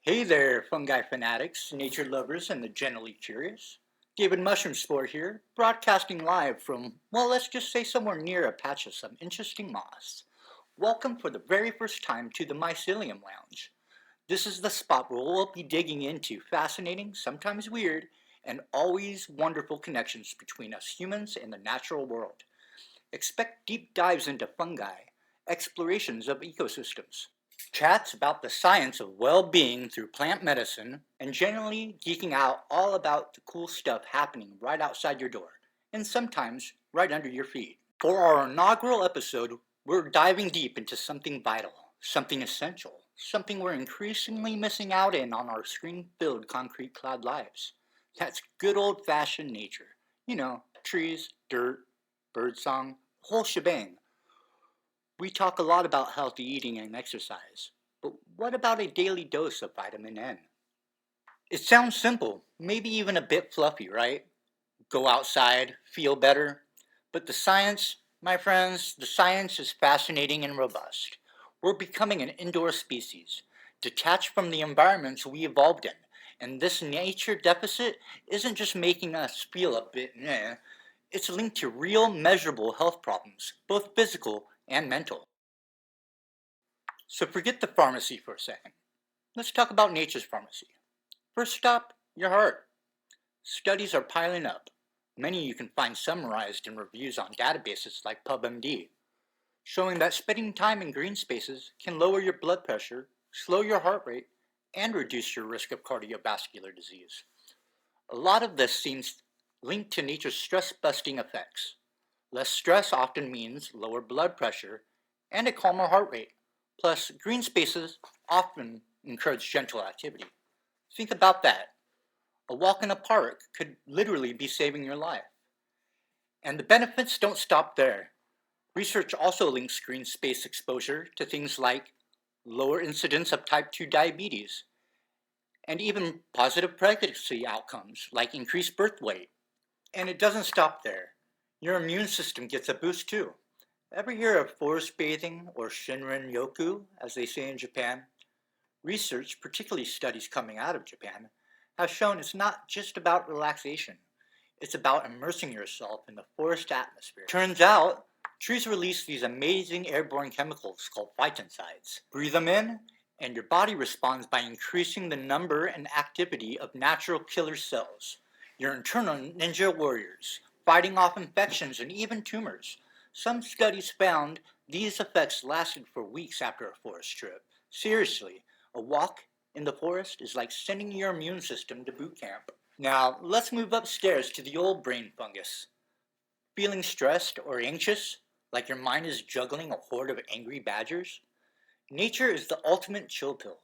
Hey there, fungi fanatics, nature lovers, and the generally curious. David Mushroomspore here, broadcasting live from, well, let's just say somewhere near a patch of some interesting moss. Welcome for the very first time to the Mycelium Lounge. This is the spot where we'll be digging into fascinating, sometimes weird, and always wonderful connections between us humans and the natural world. Expect deep dives into fungi, explorations of ecosystems, chats about the science of well-being through plant medicine, and generally geeking out all about the cool stuff happening right outside your door, and sometimes right under your feet. For our inaugural episode, we're diving deep into something vital, something essential, something we're increasingly missing out on our screen-filled concrete cloud lives. That's good old-fashioned nature. You know, trees, dirt, birdsong, the whole shebang. We talk a lot about healthy eating and exercise, but what about a daily dose of vitamin N? It sounds simple, maybe even a bit fluffy, right? Go outside, feel better. But the science, my friends, the science is fascinating and robust. We're becoming an indoor species, detached from the environments we evolved in. And this nature deficit isn't just making us feel a bit meh, it's linked to real measurable health problems, both physical and mental. So forget the pharmacy for a second. Let's talk about nature's pharmacy. First stop, your heart. Studies are piling up. Many you can find summarized in reviews on databases like PubMD, showing that spending time in green spaces can lower your blood pressure, slow your heart rate, and reduce your risk of cardiovascular disease. A lot of this seems linked to nature's stress-busting effects. Less stress often means lower blood pressure and a calmer heart rate. Plus, green spaces often encourage gentle activity. Think about that. A walk in a park could literally be saving your life. And the benefits don't stop there. Research also links green space exposure to things like lower incidence of type 2 diabetes and even positive pregnancy outcomes like increased birth weight. And it doesn't stop there. Your immune system gets a boost too. Ever hear of forest bathing or shinrin-yoku, as they say in Japan? Research, particularly studies coming out of Japan, have shown it's not just about relaxation. It's about immersing yourself in the forest atmosphere. Turns out, trees release these amazing airborne chemicals called phytoncides. Breathe them in, and your body responds by increasing the number and activity of natural killer cells, your internal ninja warriors, fighting off infections and even tumors. Some studies found these effects lasted for weeks after a forest trip. Seriously, a walk in the forest is like sending your immune system to boot camp. Now, let's move upstairs to the old brain fungus. Feeling stressed or anxious, like your mind is juggling a horde of angry badgers? Nature is the ultimate chill pill.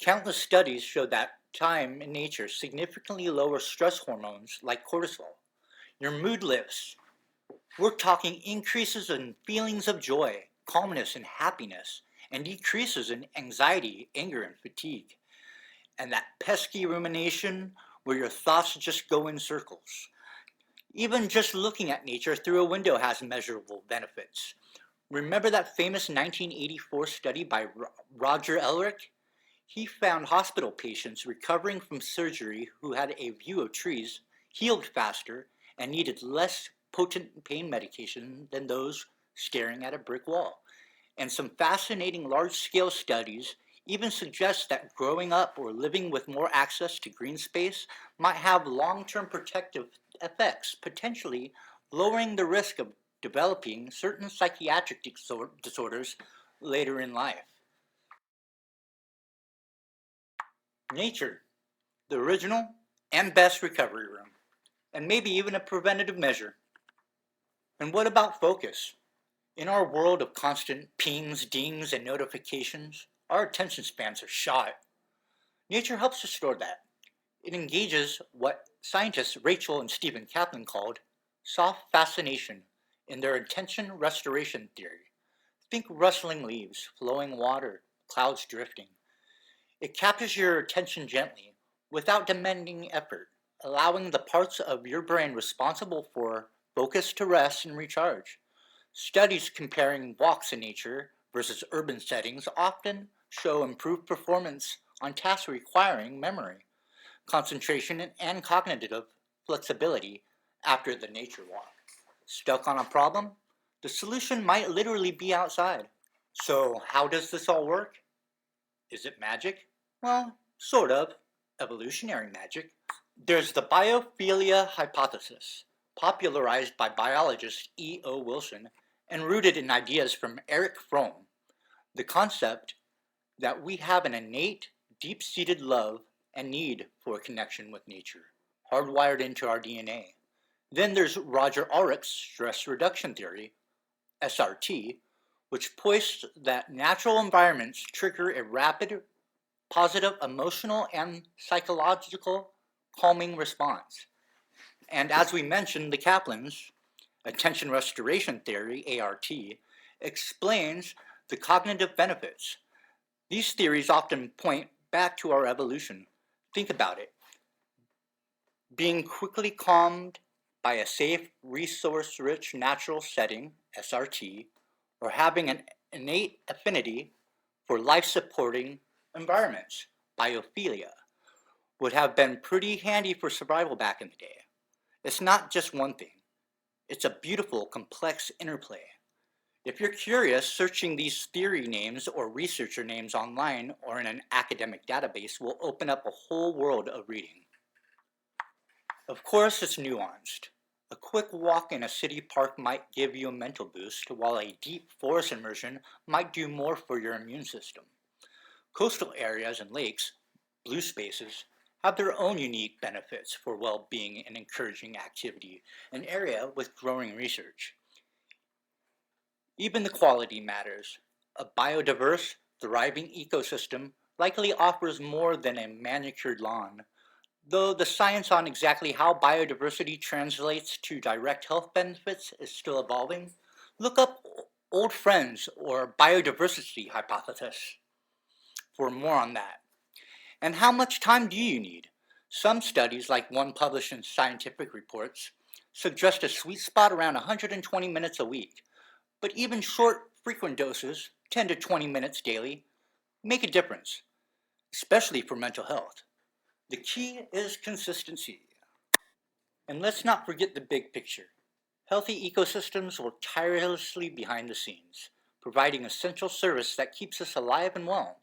Countless studies show that time in nature significantly lowers stress hormones like cortisol. Your mood lifts. We're talking increases in feelings of joy, calmness, and happiness, and decreases in anxiety, anger, and fatigue. And that pesky rumination where your thoughts just go in circles. Even just looking at nature through a window has measurable benefits. Remember that famous 1984 study by Roger Elric? He found hospital patients recovering from surgery who had a view of trees healed faster and needed less potent pain medication than those staring at a brick wall. And some fascinating large-scale studies even suggest that growing up or living with more access to green space might have long-term protective effects, potentially lowering the risk of developing certain psychiatric disorders later in life. Nature, the original and best recovery room, and maybe even a preventative measure. And what about focus? In our world of constant pings, dings, and notifications, our attention spans are shot. Nature helps restore that. It engages what scientists Rachel and Stephen Kaplan called soft fascination in their attention restoration theory. Think rustling leaves, flowing water, clouds drifting. It captures your attention gently, without demanding effort, allowing the parts of your brain responsible for focus to rest and recharge. Studies comparing walks in nature versus urban settings often show improved performance on tasks requiring memory, concentration, and cognitive flexibility after the nature walk. Stuck on a problem? The solution might literally be outside. So, how does this all work? Is it magic? Well, sort of. Evolutionary magic. There's the Biophilia Hypothesis, popularized by biologist E. O. Wilson and rooted in ideas from Erich Fromm. The concept that we have an innate, deep-seated love and need for a connection with nature, hardwired into our DNA. Then there's Roger Ulrich's stress reduction theory, SRT, which posits that natural environments trigger a rapid, positive emotional and psychological calming response. And as we mentioned, the Kaplan's attention restoration theory, ART, explains the cognitive benefits. These theories often point back to our evolution. Think about it. Being quickly calmed by a safe, resource-rich natural setting, SRT, or having an innate affinity for life-supporting environments, biophilia, would have been pretty handy for survival back in the day. It's not just one thing. It's a beautiful, complex interplay. If you're curious, searching these theory names or researcher names online or in an academic database will open up a whole world of reading. Of course, it's nuanced. A quick walk in a city park might give you a mental boost, while a deep forest immersion might do more for your immune system. Coastal areas and lakes, blue spaces, have their own unique benefits for well-being and encouraging activity, an area with growing research. Even the quality matters. A biodiverse, thriving ecosystem likely offers more than a manicured lawn. Though the science on exactly how biodiversity translates to direct health benefits is still evolving, look up Old Friends or Biodiversity Hypothesis for more on that. And how much time do you need? Some studies, like one published in Scientific Reports, suggest a sweet spot around 120 minutes a week. But even short, frequent doses, 10 to 20 minutes daily, make a difference, especially for mental health. The key is consistency. And let's not forget the big picture. Healthy ecosystems work tirelessly behind the scenes, providing essential service that keeps us alive and well.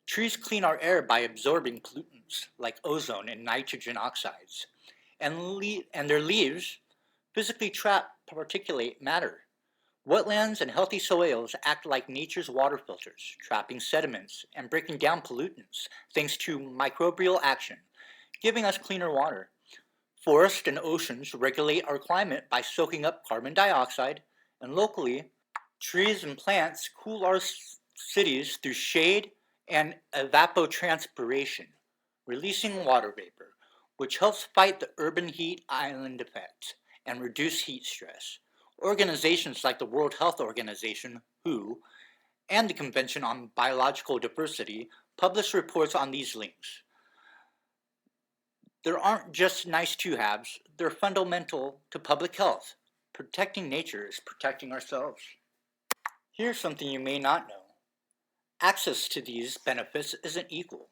Trees clean our air by absorbing pollutants like ozone and nitrogen oxides, and their leaves physically trap particulate matter. Wetlands and healthy soils act like nature's water filters, trapping sediments and breaking down pollutants thanks to microbial action, giving us cleaner water. Forests and oceans regulate our climate by soaking up carbon dioxide, and locally, trees and plants cool our cities through shade and evapotranspiration, releasing water vapor, which helps fight the urban heat island effect and reduce heat stress. Organizations like the World Health Organization, WHO, and the Convention on Biological Diversity publish reports on these links. There aren't just nice to-haves, they're fundamental to public health. Protecting nature is protecting ourselves. Here's something you may not know. Access to these benefits isn't equal.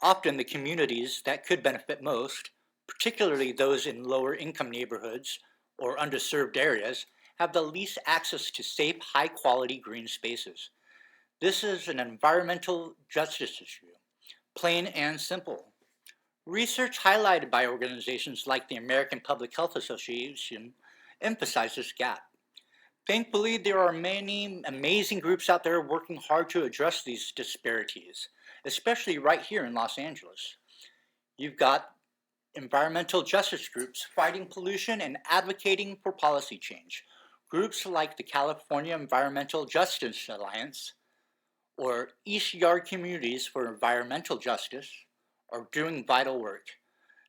Often the communities that could benefit most, particularly those in lower income neighborhoods or underserved areas, have the least access to safe, high-quality green spaces. This is an environmental justice issue, plain and simple. Research highlighted by organizations like the American Public Health Association emphasizes this gap. Thankfully, there are many amazing groups out there working hard to address these disparities, especially right here in Los Angeles. You've got environmental justice groups fighting pollution and advocating for policy change. Groups like the California Environmental Justice Alliance or East Yard Communities for Environmental Justice are doing vital work.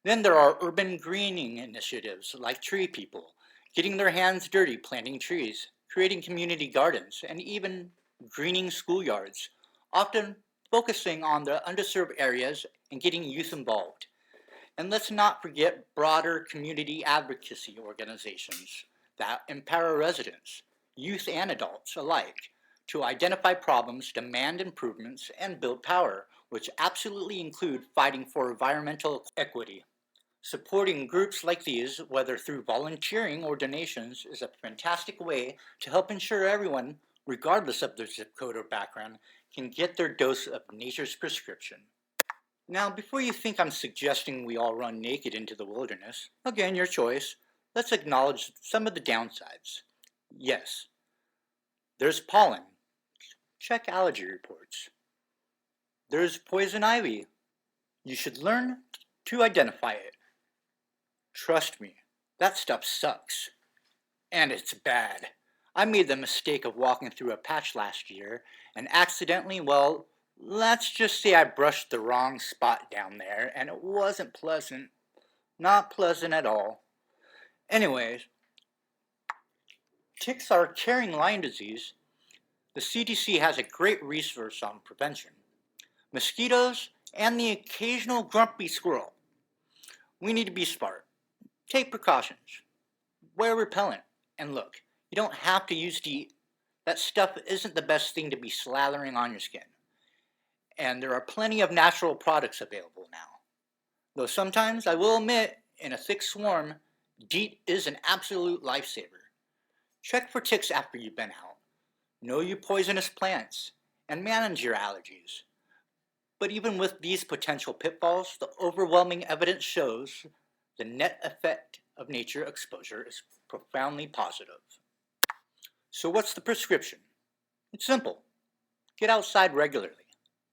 Then there are urban greening initiatives like Tree People, getting their hands dirty planting trees, creating community gardens, and even greening schoolyards, often focusing on the underserved areas and getting youth involved. And let's not forget broader community advocacy organizations that empower residents, youth and adults alike, to identify problems, demand improvements, and build power which absolutely include fighting for environmental equity. Supporting groups like these, whether through volunteering or donations, is a fantastic way to help ensure everyone, regardless of their zip code or background, can get their dose of nature's prescription. Now, before you think I'm suggesting we all run naked into the wilderness, again, your choice, let's acknowledge some of the downsides. Yes, there's pollen. Check allergy reports. There's poison ivy. You should learn to identify it. Trust me, that stuff sucks. And it's bad. I made the mistake of walking through a patch last year and accidentally, well, let's just say I brushed the wrong spot down there and it wasn't pleasant. Not pleasant at all. Anyways, ticks are carrying Lyme disease. The CDC has a great resource on prevention. Mosquitoes and the occasional grumpy squirrel. We need to be smart. Take precautions. Wear repellent. And look, you don't have to use DEET. That stuff isn't the best thing to be slathering on your skin. And there are plenty of natural products available now. Though sometimes, I will admit, in a thick swarm, DEET is an absolute lifesaver. Check for ticks after you've been out. Know your poisonous plants and manage your allergies. But even with these potential pitfalls, the overwhelming evidence shows the net effect of nature exposure is profoundly positive. So what's the prescription? It's simple. Get outside regularly,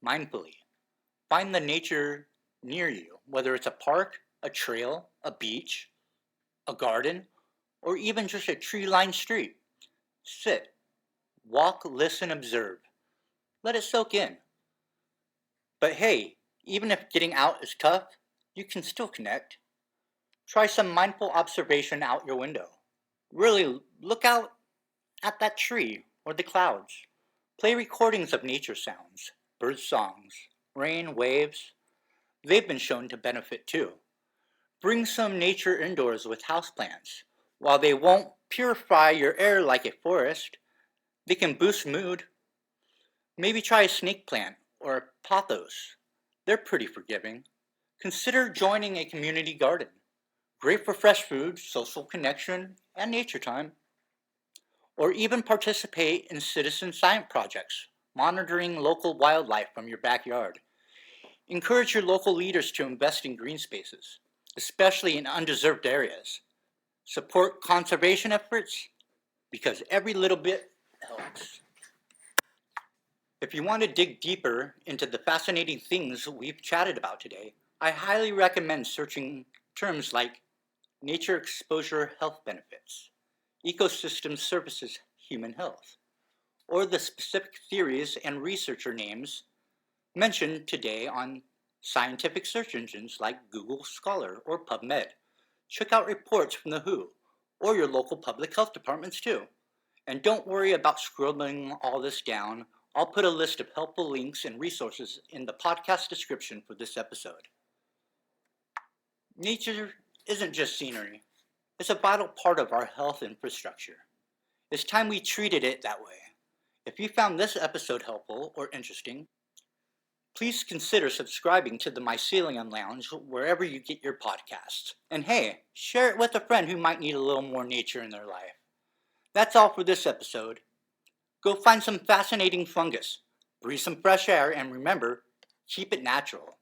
mindfully. Find the nature near you, whether it's a park, a trail, a beach, a garden, or even just a tree-lined street. Sit, walk, listen, observe. Let it soak in. But hey, even if getting out is tough, you can still connect. Try some mindful observation out your window. Really look out at that tree or the clouds. Play recordings of nature sounds, bird songs, rain, waves. They've been shown to benefit too. Bring some nature indoors with houseplants. While they won't purify your air like a forest, they can boost mood. Maybe try a snake plant or a pothos. They're pretty forgiving. Consider joining a community garden. Great for fresh food, social connection, and nature time. Or even participate in citizen science projects, monitoring local wildlife from your backyard. Encourage your local leaders to invest in green spaces, especially in undeserved areas. Support conservation efforts because every little bit helps. If you want to dig deeper into the fascinating things we've chatted about today, I highly recommend searching terms like nature exposure health benefits, ecosystem services human health, or the specific theories and researcher names mentioned today on scientific search engines like Google Scholar or PubMed. Check out reports from the WHO or your local public health departments too. And don't worry about scrolling all this down. I'll put a list of helpful links and resources in the podcast description for this episode. Nature isn't just scenery. It's a vital part of our health infrastructure. It's time we treated it that way. If you found this episode helpful or interesting, please consider subscribing to the Mycelium Lounge wherever you get your podcasts. And hey, share it with a friend who might need a little more nature in their life. That's all for this episode. Go find some fascinating fungus, breathe some fresh air, and remember, keep it natural.